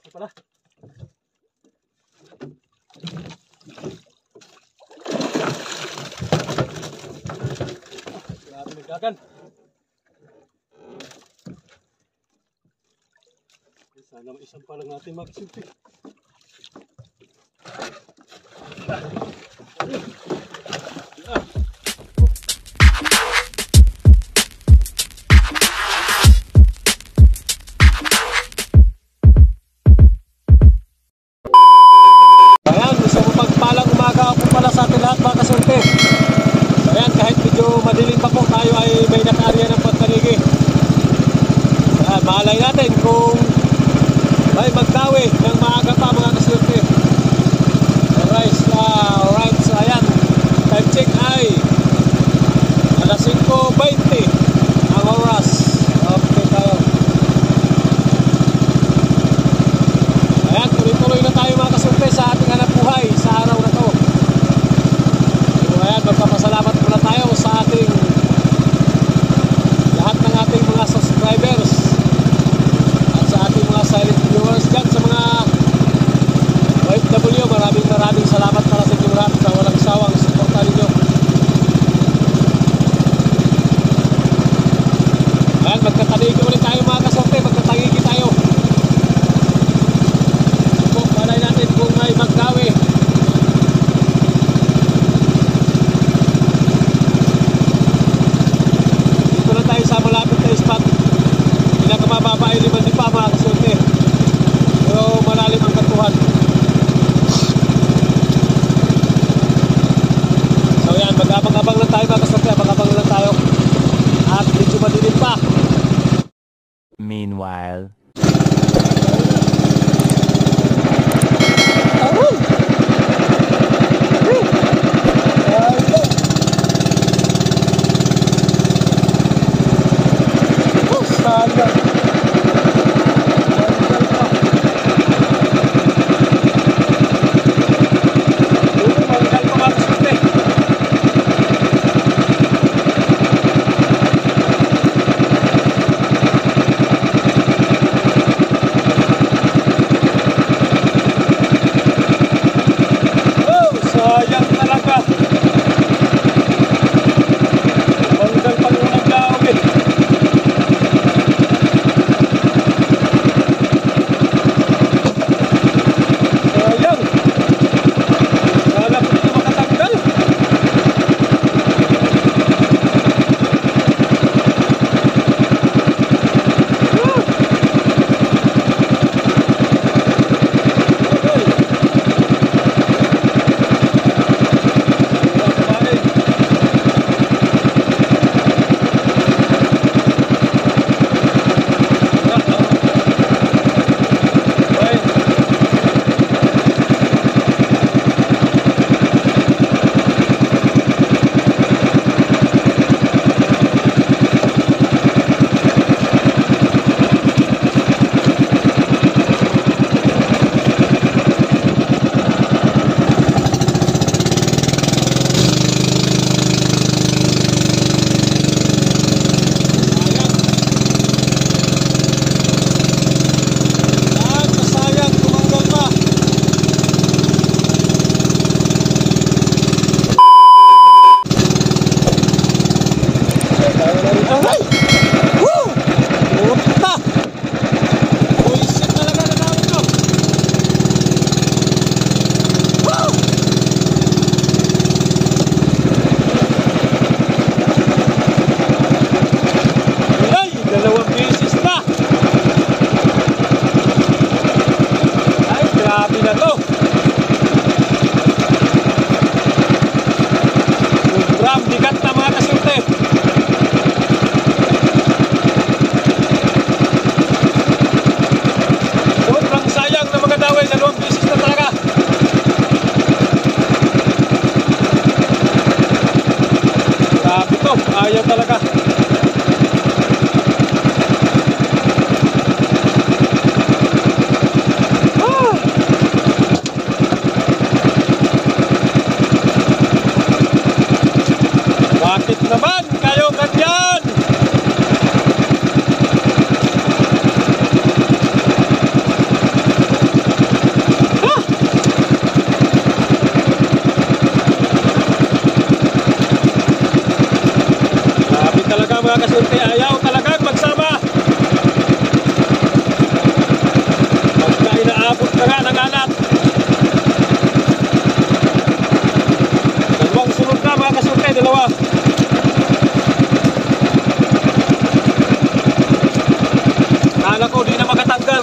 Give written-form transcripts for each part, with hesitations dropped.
Laki pala. Grabe nagdagan. Sana isang pa lang natin magsimpi. Sa ating lahat mga kasulti. So ayan, kahit medyo madilim pa po, tayo ay may nakaarya ng pagtaligi. Ayan, mahalay natin kung may magdawi ng maaga pa mga kasulti. Alright, so ayan, time check ay alas 5:20 ang oras. Okay tayo. Ayan, tuloy-tuloy na tayo mga kasulti sa ating hanap buhay sa araw na to. Ayan, magpapasalamat muna tayo sa ating lahat ng ating mga subscribers at sa ating mga silent viewers dyan sa mga OFW. Maraming salamat para sa inyong lahat sa walang sawang suporta ninyo. Ayan, magkatanigi ulit tayo mga kasorte, magkatanigi tayo. Palay natin kung may magdawi. Sa malapit na spot, pinakamababa ay 5 pa mga kasulti, pero malalim ang katuhan. So yan, mag-abang-abang lang tayo mga kasulti, abang-abang lang tayo at medyo madilim pa. Meanwhile,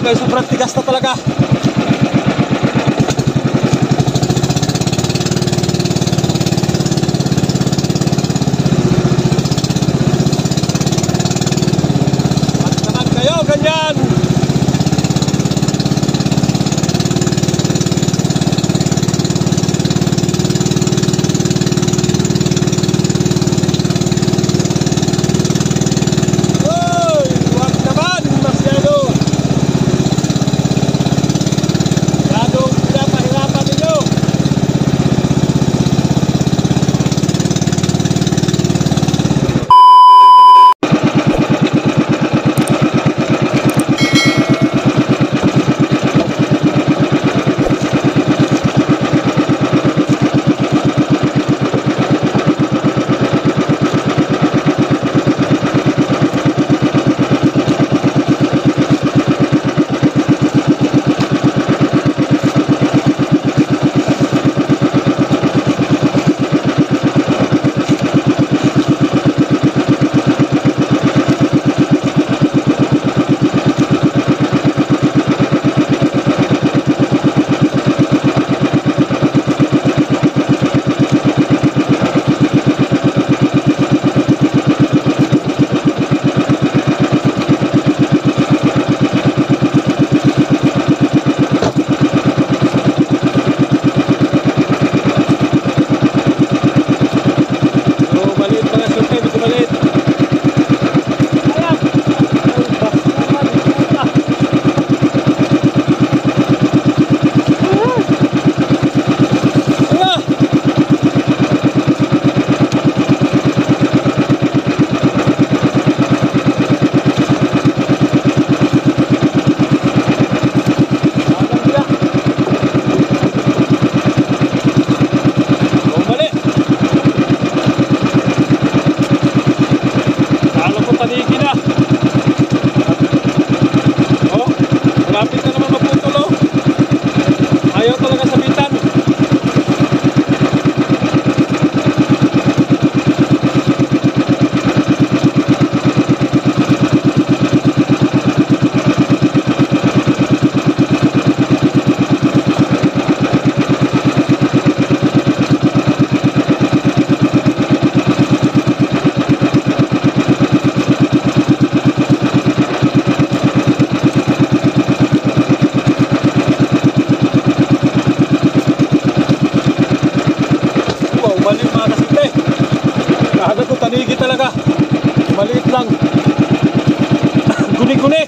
Grabe, sobrang tigas na talaga. At naman kayo, ganyan. Tanigi talaga. Maliit lang. Guni-guni.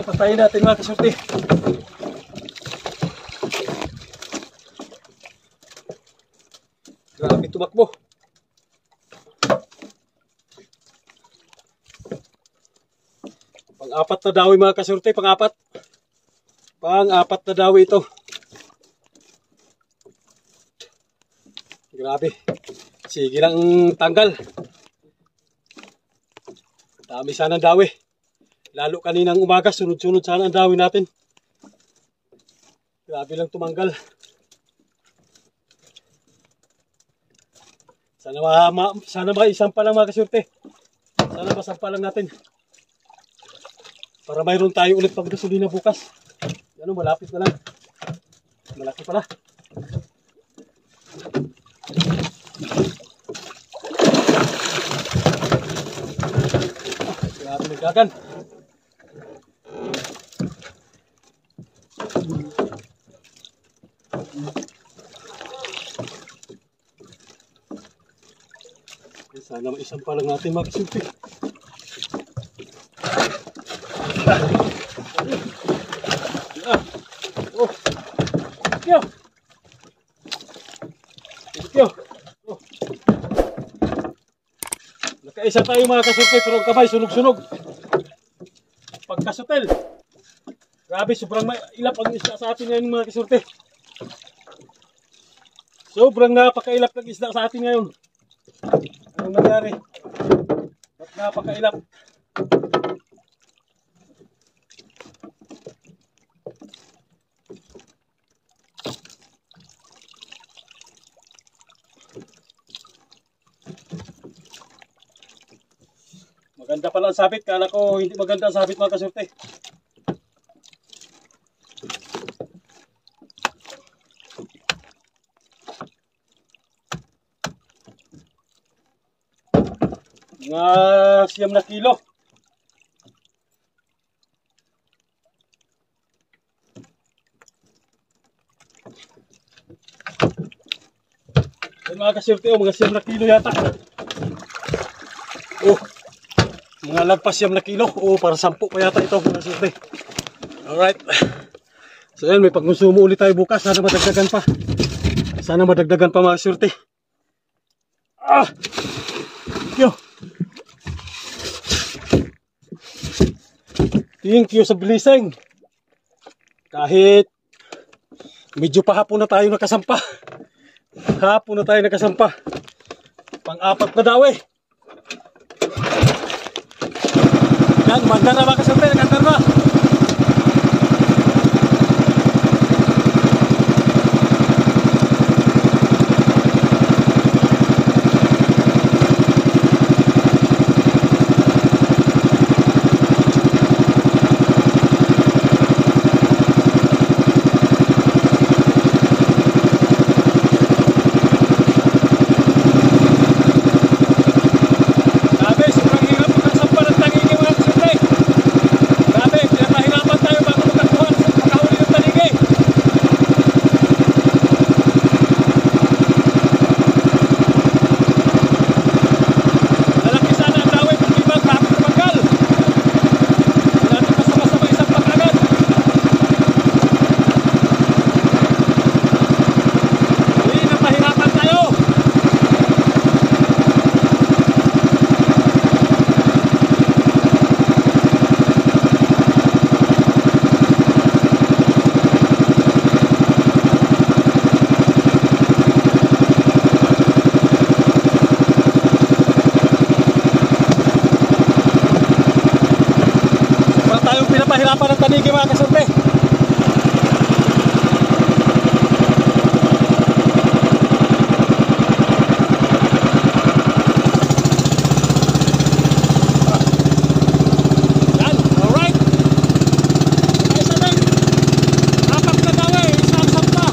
Patayin natin mga kasorte. Grabe tumakbo. Pang-apat na dawi mga kasorte, pang-apat. Pang-apat na dawi ito. Grabe. Sige lang tanggal. Dami sana ang dawi. Lalo kaninang umaga, sunod-sunod sana ang dawi natin. Grabe lang tumanggal. Sana isang pa lang mga kasurte. Sana masampa lang natin. Para mayroon tayo ulit paggasolina bukas. Ano, malapit na lang. Malaki pala. Grabe nagdagan. Sana isang pa lang natin makasimpi. Oh. Yo. Yo. Oh. Nakaisa tayo mga kasurte pero ang kamay sunog-sunog. Pagkasutel. Grabe, sobrang ilap ang isda sa atin ngayon mga kasurte. Sobrang napakailap ng isda sa atin ngayon. Anong nangyari? Ba't napakailap? Maganda pala ang sabit. Kala ko hindi maganda ang sabit mga kasurte. Mga 9 na kilo. Ay, mga kasurte, mga 9 na kilo yata. Oh, mga lagpas 9 na kilo. Oh, para 10 pa yata ito mga kasurte. Alright. So yan, may pagkonsumo ulit tayo bukas. Sana madagdagan pa. Sana madagdagan pa mga kasurte. Ah! Yo! Thank you sa blessing. Kahit medyo pahapon na tayo nakasampa. Hapon na tayo nakasampa. Pang-apat na daw eh. Yan, mandar na mga kasurte, nagandar na. Pinapahirapan ng tanigi mga kasurte. Yan, alright. Isa din. Apat na daw eh, isang sampa.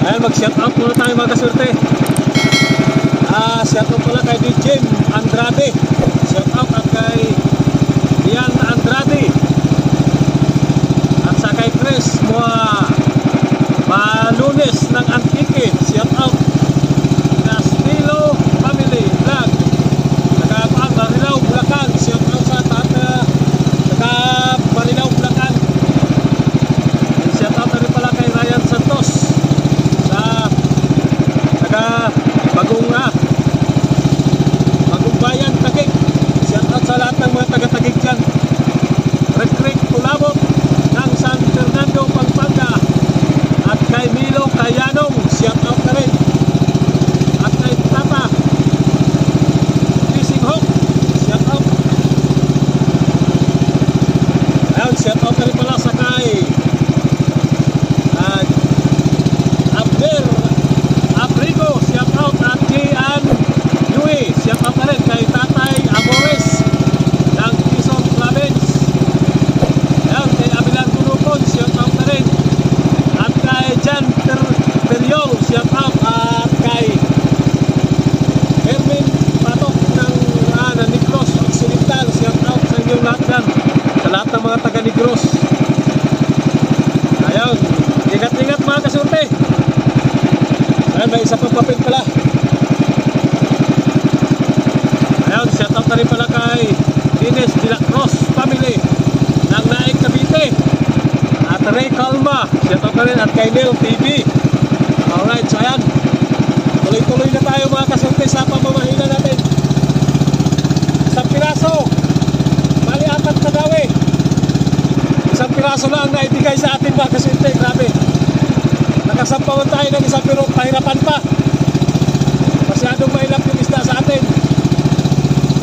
Ayan, mag-shout out muna tayo mga kasurte. Shout out pala kay DJ Andrade. Shout out at kay Dian Andrade. At sa kay Chris Malunes ng Antique. Shout out. Castilo Family Vlog. Nagkakaan Marilao, Bulacan. Shout out sa taga Marilao, Bulacan. And shout out na rin pala kay Ryan Santos sa taga Bagong Bayan, Taguig. Shout out sa lahat ng mga taga-Taguig dyan. Red Creek, Tulabog ng San Fernando, Pampanga. At kay Milo Kayanong, shout out na rin. At kay Tata Fishing Hook, shout out. Ayun, shout out na rin pala sa kay Abner Abrigo, shout out. At Kian Yui, shout out na rin kay Tatay Amores ng Quezon lahat ng mga taga Negros. Ayun, ingat-ingat mga kasurte. Ayun, may isa pang papel pala. Ayun, shoutout na rin pala kay Ines de la Cruz family ng Naik Cavite. At Ray Calma, shoutout na rin, at kay Neil TV. Alright, so ayan, tuloy-tuloy na tayo mga kasurte sa pamamahina natin. Isang piraso, bali 4 na daw eh. Isang piraso lang na ibigay sa atin mga kasurte, grabe. Nakasampawan tayo ng isang pero pahirapan pa. Masyadong mahirap yung isda sa atin.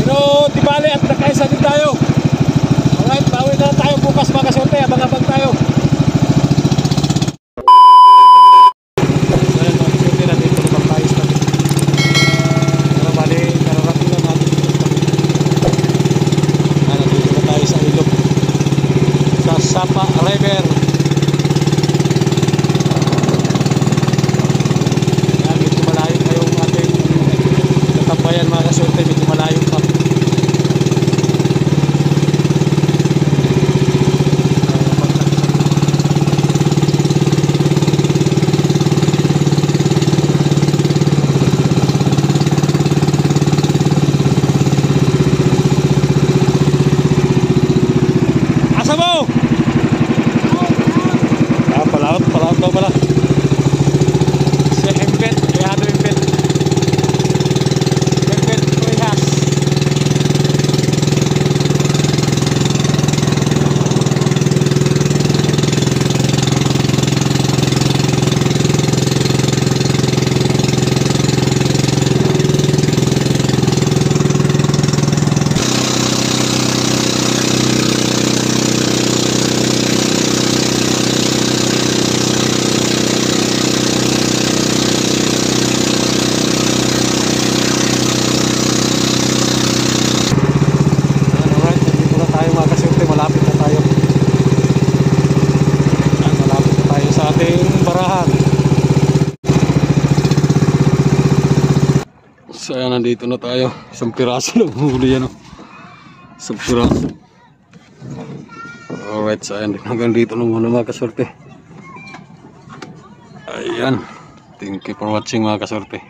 Pero di bali at nakaisa din tayo. Alright, bawi na tayo bukas mga kasurte, abang-abang tayo. Sapa River. Yan, medyo malayo pa yung ating natabayan mga kasurte, medyo malayo pa. Asa mo? Palaot daw pala. Si Himbet, Ihado Himbet. Himbet Rehas. Malapit na tayo sa ating barahan. So ayan, nandito na tayo. Isang piraso lang huli yan. Isang piraso. Alright, so ayan, hanggang dito lang muna mga kasurte. Ayan, thank you for watching mga kasurte.